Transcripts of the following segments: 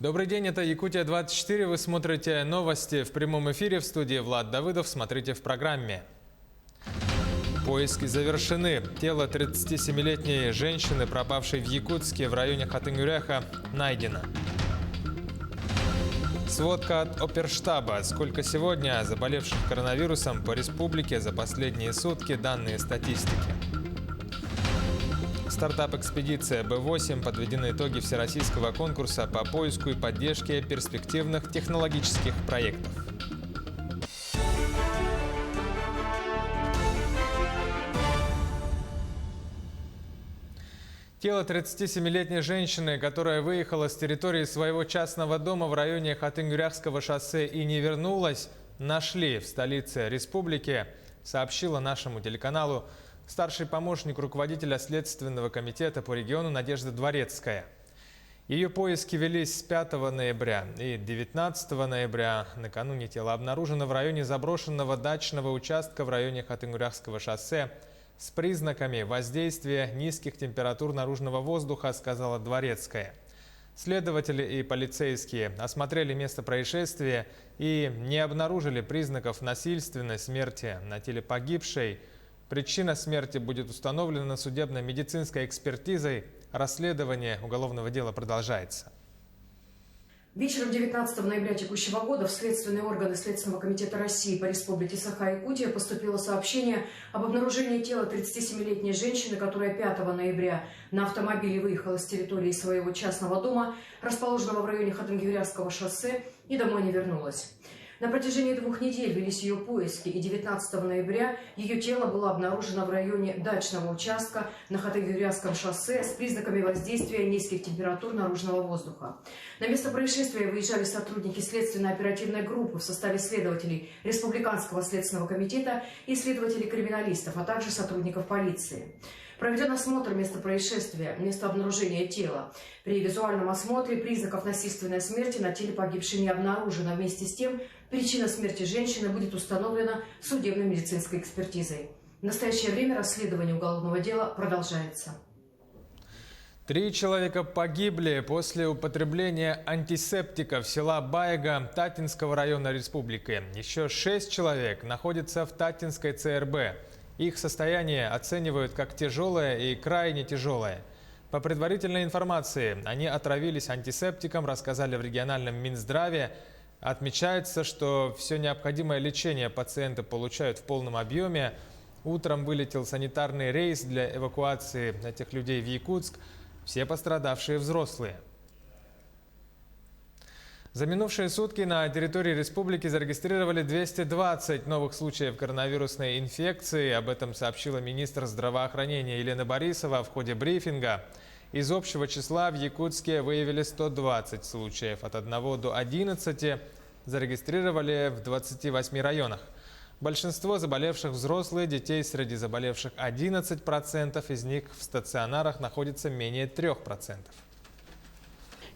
Добрый день, это Якутия-24. Вы смотрите новости в прямом эфире. В студии Влад Давыдов. Смотрите в программе. Поиски завершены. Тело 37-летней женщины, пропавшей в Якутске в районе Хатынгюряха, найдено. Сводка от оперштаба. Сколько сегодня заболевших коронавирусом по республике за последние сутки, данные статистики. Стартап-экспедиция Б8 подведены итоги всероссийского конкурса по поиску и поддержке перспективных технологических проектов. Тело 37-летней женщины, которая выехала с территории своего частного дома в районе Хатынгюряхского шоссе и не вернулась, нашли в столице республики, сообщила нашему телеканалу старший помощник руководителя Следственного комитета по региону Надежда Дворецкая. Ее поиски велись с 5 ноября и 19 ноября. Накануне тело обнаружено в районе заброшенного дачного участка в районе Хатынгюряхского шоссе с признаками воздействия низких температур наружного воздуха, сказала Дворецкая. Следователи и полицейские осмотрели место происшествия и не обнаружили признаков насильственной смерти на теле погибшей. Причина смерти будет установлена судебно-медицинской экспертизой. Расследование уголовного дела продолжается. Вечером 19 ноября текущего года в следственные органы Следственного комитета России по республике Саха-Якутия поступило сообщение об обнаружении тела 37-летней женщины, которая 5 ноября на автомобиле выехала с территории своего частного дома, расположенного в районе Хатынгюряхского шоссе, и домой не вернулась. На протяжении 2 недель велись ее поиски, и 19 ноября ее тело было обнаружено в районе дачного участка на Хатынгюряхском шоссе с признаками воздействия низких температур наружного воздуха. На место происшествия выезжали сотрудники следственно-оперативной группы в составе следователей Республиканского следственного комитета и следователей-криминалистов, а также сотрудников полиции. Проведен осмотр места происшествия, места обнаружения тела. При визуальном осмотре признаков насильственной смерти на теле погибшей не обнаружено. Вместе с тем, причина смерти женщины будет установлена судебно-медицинской экспертизой. В настоящее время расследование уголовного дела продолжается. 3 человека погибли после употребления антисептиков села Байга Татинского района республики. Еще 6 человек находятся в Татинской ЦРБ. Их состояние оценивают как тяжелое и крайне тяжелое. По предварительной информации, они отравились антисептиком, рассказали в региональном Минздраве. Отмечается, что все необходимое лечение пациенты получают в полном объеме. Утром вылетел санитарный рейс для эвакуации этих людей в Якутск. Все пострадавшие взрослые. За минувшие сутки на территории республики зарегистрировали 220 новых случаев коронавирусной инфекции. Об этом сообщила министр здравоохранения Елена Борисова в ходе брифинга. Из общего числа в Якутске выявили 120 случаев. От 1 до 11 зарегистрировали в 28 районах. Большинство заболевших взрослые, детей среди заболевших 11%, из них в стационарах находится менее 3%.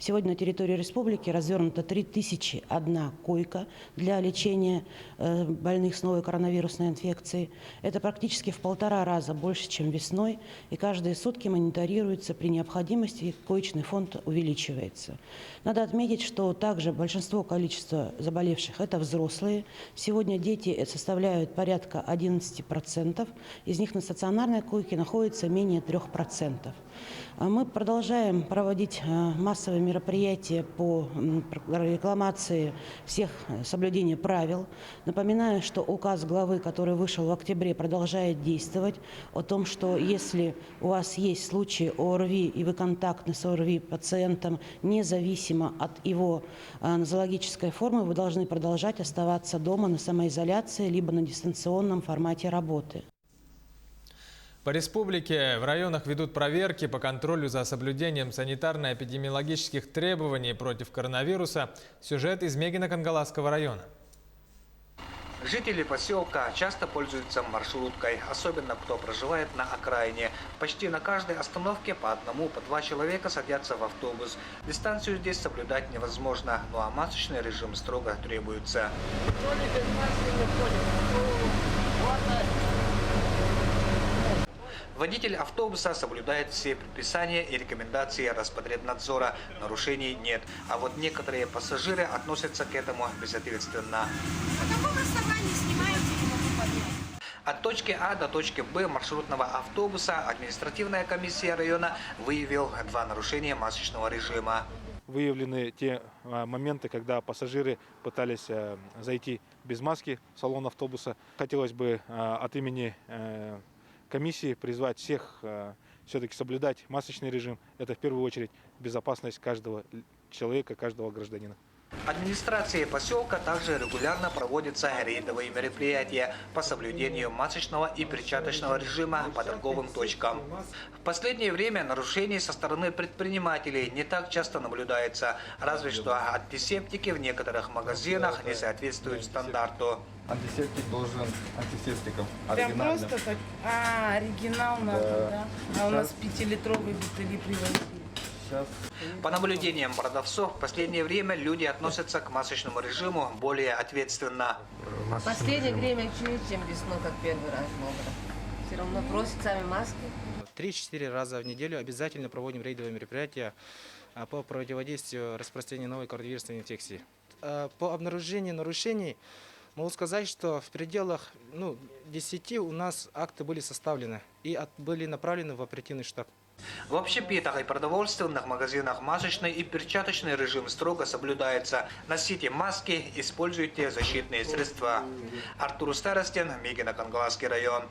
Сегодня на территории республики развернута 3001 койка для лечения больных с новой коронавирусной инфекцией. Это практически в 1,5 раза больше, чем весной. И каждые сутки мониторируется при необходимости, коечный фонд увеличивается. Надо отметить, что также большинство количества заболевших – это взрослые. Сегодня дети составляют порядка 11%. Из них на стационарной койке находится менее 3%. Мы продолжаем проводить массовые мероприятия по рекламации всех соблюдения правил. Напоминаю, что указ главы, который вышел в октябре, продолжает действовать о том, что если у вас есть случаи ОРВИ и вы контактны с ОРВИ пациентом, независимо от его нозологической формы, вы должны продолжать оставаться дома на самоизоляции либо на дистанционном формате работы. По республике в районах ведут проверки по контролю за соблюдением санитарно-эпидемиологических требований против коронавируса. Сюжет из Мегино-Кангаласского района. Жители поселка часто пользуются маршруткой, особенно кто проживает на окраине. Почти на каждой остановке по 1, по 2 человека садятся в автобус. Дистанцию здесь соблюдать невозможно, ну а масочный режим строго требуется. Водитель автобуса соблюдает все предписания и рекомендации Роспотребнадзора. Нарушений нет. А вот некоторые пассажиры относятся к этому безответственно. На каком основании снимаете, не могу понять? От точки А до точки Б маршрутного автобуса административная комиссия района выявила 2 нарушения масочного режима. Выявлены те моменты, когда пассажиры пытались зайти без маски в салон автобуса. Хотелось бы от имени комиссии призвать всех все-таки соблюдать масочный режим. Это в первую очередь безопасность каждого человека, каждого гражданина. Администрацией поселка также регулярно проводятся рейдовые мероприятия по соблюдению масочного и перчаточного режима по торговым точкам. В последнее время нарушений со стороны предпринимателей не так часто наблюдается, разве что антисептики в некоторых магазинах не соответствуют стандарту. Антисептик должен антисептиком. Прям Оригинально. просто так. Оригинал надо, да? А у нас 5-литровые бутыли привозили. Сейчас. По наблюдениям продавцов, в последнее время люди относятся к масочному режиму более ответственно. В последнее время чуть, чем весной, как первый раз много. Все равно просят сами маски. 3-4 раза в неделю обязательно проводим рейдовые мероприятия по противодействию распространению новой коронавирусной инфекции. По обнаружению нарушений могу сказать, что в пределах 10 у нас акты были составлены и были направлены в оперативный штаб. В общепитах и продовольственных магазинах масочный и перчаточный режим строго соблюдается. Носите маски, используйте защитные средства. Артур Старостин, Мигино-Кангаласский район.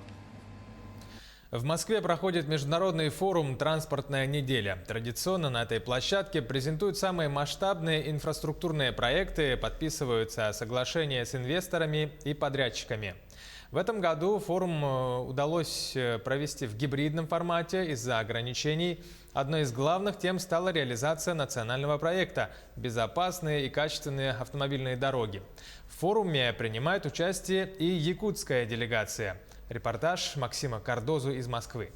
В Москве проходит международный форум «Транспортная неделя». Традиционно на этой площадке презентуют самые масштабные инфраструктурные проекты, подписываются соглашения с инвесторами и подрядчиками. В этом году форум удалось провести в гибридном формате из-за ограничений. Одной из главных тем стала реализация национального проекта «Безопасные и качественные автомобильные дороги». В форуме принимает участие и якутская делегация. Репортаж Максима Кардозу из Москвы.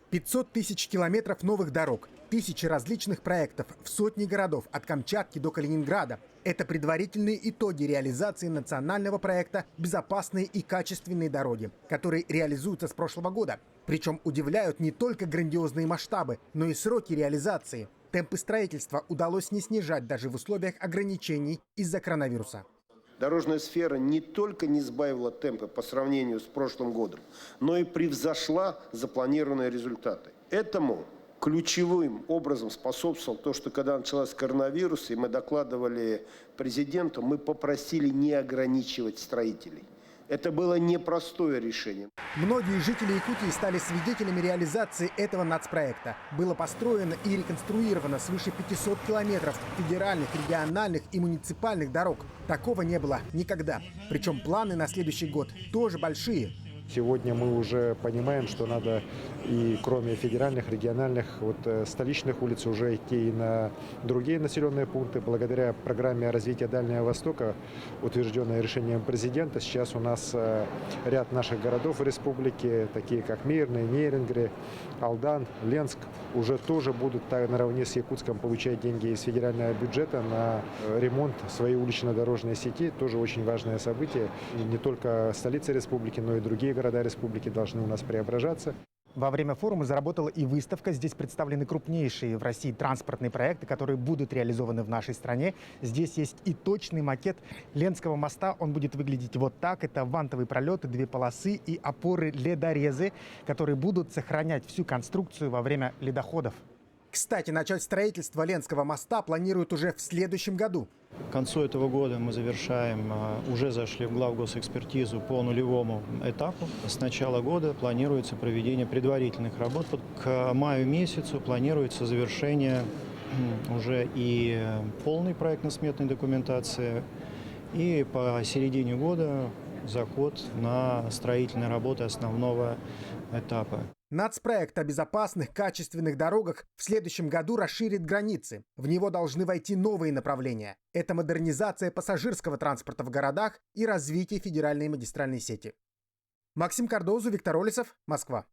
500 тысяч километров новых дорог, тысячи различных проектов в сотни городов от Камчатки до Калининграда. Это предварительные итоги реализации национального проекта «Безопасные и качественные дороги», который реализуется с прошлого года. Причем удивляют не только грандиозные масштабы, но и сроки реализации. Темпы строительства удалось не снижать даже в условиях ограничений из-за коронавируса. Дорожная сфера не только не сбавила темпы по сравнению с прошлым годом, но и превзошла запланированные результаты. Этому ключевым образом способствовало то, что когда началась коронавирус, и мы докладывали президенту, мы попросили не ограничивать строителей. Это было непростое решение. Многие жители Якутии стали свидетелями реализации этого нацпроекта. Было построено и реконструировано свыше 500 километров федеральных, региональных и муниципальных дорог. Такого не было никогда. Причем планы на следующий год тоже большие. Сегодня мы уже понимаем, что надо и кроме федеральных, региональных, столичных улиц уже идти и на другие населенные пункты. Благодаря программе развития Дальнего Востока, утвержденной решением президента, сейчас у нас ряд наших городов в республике, такие как Мирный, Нерюнгри, Алдан, Ленск, уже тоже будут наравне с Якутском получать деньги из федерального бюджета на ремонт своей улично-дорожной сети. Тоже очень важное событие. И не только столица республики, но и другие города республики должны у нас преображаться. Во время форума заработала и выставка. Здесь представлены крупнейшие в России транспортные проекты, которые будут реализованы в нашей стране. Здесь есть и точный макет Ленского моста. Он будет выглядеть вот так. Это вантовые пролеты, 2 полосы и опоры-ледорезы, которые будут сохранять всю конструкцию во время ледоходов. Кстати, начать строительство Ленского моста планируют уже в следующем году. К концу этого года мы завершаем, уже зашли в главгосэкспертизу по нулевому этапу. С начала года планируется проведение предварительных работ. К маю месяцу планируется завершение уже и полной проектно-сметной документации, и по середине года заход на строительные работы основного этапа. Нацпроект о безопасных, качественных дорогах в следующем году расширит границы. В него должны войти новые направления. Это модернизация пассажирского транспорта в городах и развитие федеральной магистральной сети. Максим Кардозу, Виктор Олесов, Москва.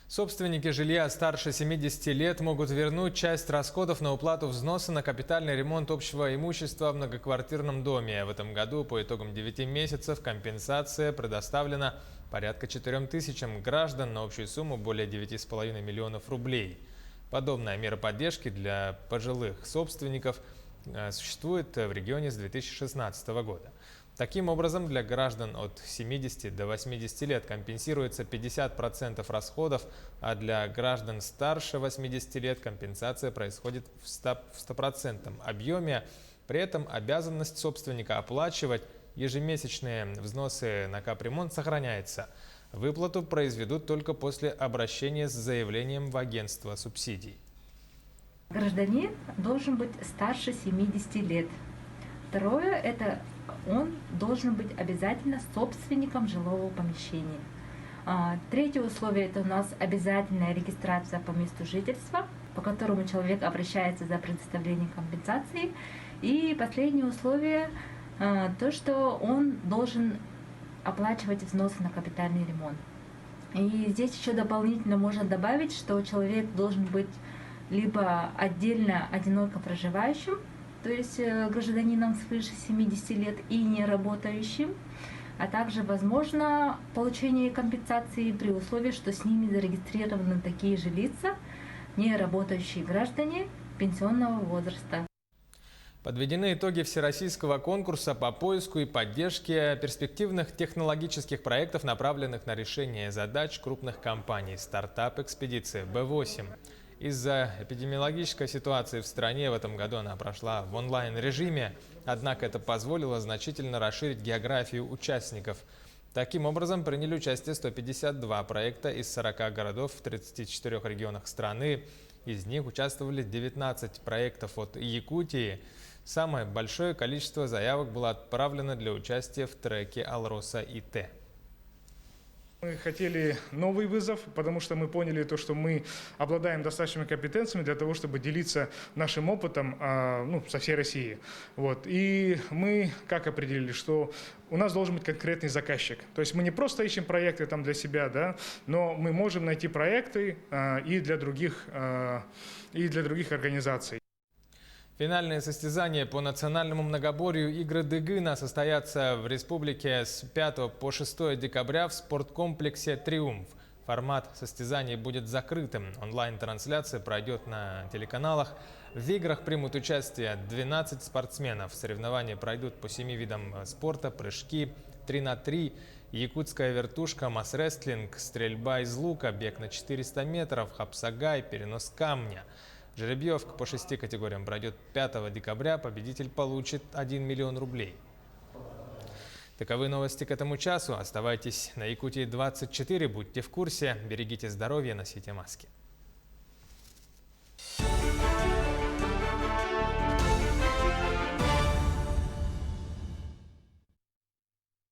Собственники жилья старше 70 лет могут вернуть часть расходов на уплату взноса на капитальный ремонт общего имущества в многоквартирном доме. В этом году по итогам 9 месяцев компенсация предоставлена порядка 4000 граждан на общую сумму более 9,5 миллионов рублей. Подобная мера поддержки для пожилых собственников существует в регионе с 2016 года. Таким образом, для граждан от 70 до 80 лет компенсируется 50% расходов, а для граждан старше 80 лет компенсация происходит в 100% объеме. При этом обязанность собственника оплачивать ежемесячные взносы на капремонт сохраняется. Выплату произведут только после обращения с заявлением в агентство субсидий. Гражданин должен быть старше 70 лет. Второе – это он должен быть обязательно собственником жилого помещения. Третье условие – это у нас обязательная регистрация по месту жительства, по которому человек обращается за предоставлением компенсации. И последнее условие – то, что он должен оплачивать взносы на капитальный ремонт. И здесь еще дополнительно можно добавить, что человек должен быть либо отдельно одиноко проживающим, то есть гражданином свыше 70 лет и не работающим, а также возможно получение компенсации при условии, что с ними зарегистрированы такие же лица, не работающие граждане пенсионного возраста. Подведены итоги всероссийского конкурса по поиску и поддержке перспективных технологических проектов, направленных на решение задач крупных компаний «Стартап-экспедиция Б8». Из-за эпидемиологической ситуации в стране в этом году она прошла в онлайн-режиме, однако это позволило значительно расширить географию участников. Таким образом, приняли участие 152 проекта из 40 городов в 34 регионах страны. Из них участвовали 19 проектов от Якутии. Самое большое количество заявок было отправлено для участия в треке «Алроса ИТ». Мы хотели новый вызов, потому что мы поняли то, что мы обладаем достаточными компетенциями для того, чтобы делиться нашим опытом со всей России. И мы как определили, что у нас должен быть конкретный заказчик. То есть мы не просто ищем проекты для себя, но мы можем найти проекты и для других организаций. Финальные состязания по национальному многоборью «Игры Дыгына» состоятся в республике с 5 по 6 декабря в спорткомплексе «Триумф». Формат состязаний будет закрытым. Онлайн-трансляция пройдет на телеканалах. В играх примут участие 12 спортсменов. Соревнования пройдут по 7 видам спорта: прыжки, 3 на 3, якутская вертушка, масс-рестлинг, стрельба из лука, бег на 400 метров, хапсагай, перенос камня. Жеребьевка по 6 категориям пройдет 5 декабря. Победитель получит 1 миллион рублей. Таковы новости к этому часу. Оставайтесь на Якутии 24. Будьте в курсе. Берегите здоровье, носите маски.